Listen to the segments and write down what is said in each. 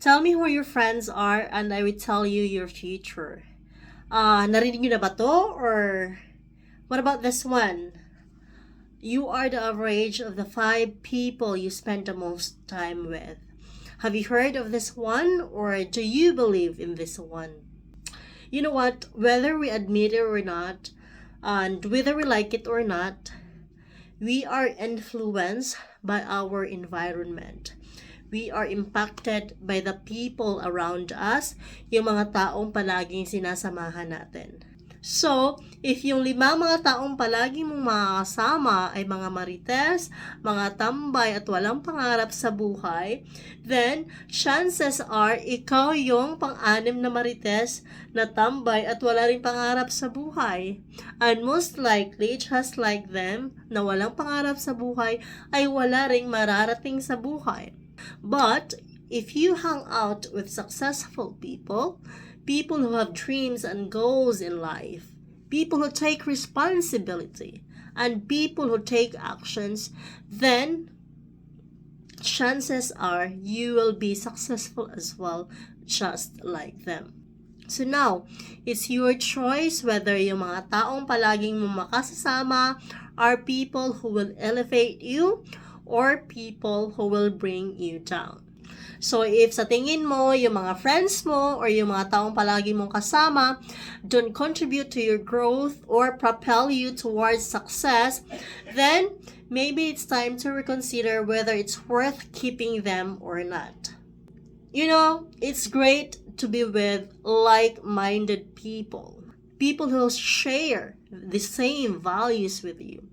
Tell me who your friends are and I will tell you your future. Narinig nyo na ba to? Or what about this one? You are the average of the 5 people you spend the most time with. Have you heard of this one, or do you believe in this one? You know what? Whether we admit it or not, and whether we like it or not, we are influenced by our environment. We are impacted by the people around us, yung mga taong palaging sinasamahan natin. So, if yung 5 mga taong palagi mong makakasama ay mga marites, mga tambay at walang pangarap sa buhay, then chances are ikaw yung pang-6 na marites na tambay at wala ring pangarap sa buhay. And most likely, just like them, na walang pangarap sa buhay, ay wala ring mararating sa buhay. But, if you hang out with successful people who have dreams and goals in life, people who take responsibility, and people who take actions, then chances are you will be successful as well, just like them. So now, it's your choice whether yung mga taong palaging mo makasasama are people who will elevate you or people who will bring you down. So, if sa tingin mo, yung mga friends mo or yung mga taong palagi mong kasama don't contribute to your growth or propel you towards success, then maybe it's time to reconsider whether it's worth keeping them or not. You know, it's great to be with like-minded people. People who share the same values with you,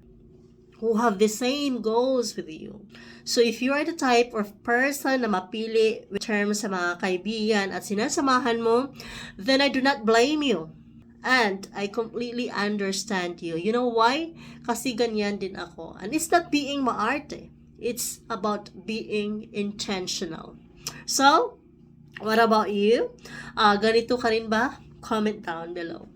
who have the same goals with you. So if you are the type of person na mapili with terms sa mga kaibigan at sinasamahan mo, then I do not blame you. And I completely understand you. You know why? Kasi ganyan din ako. And it's not being maarte. It's about being intentional. So, what about you? Ganito ka rin ba? Comment down below.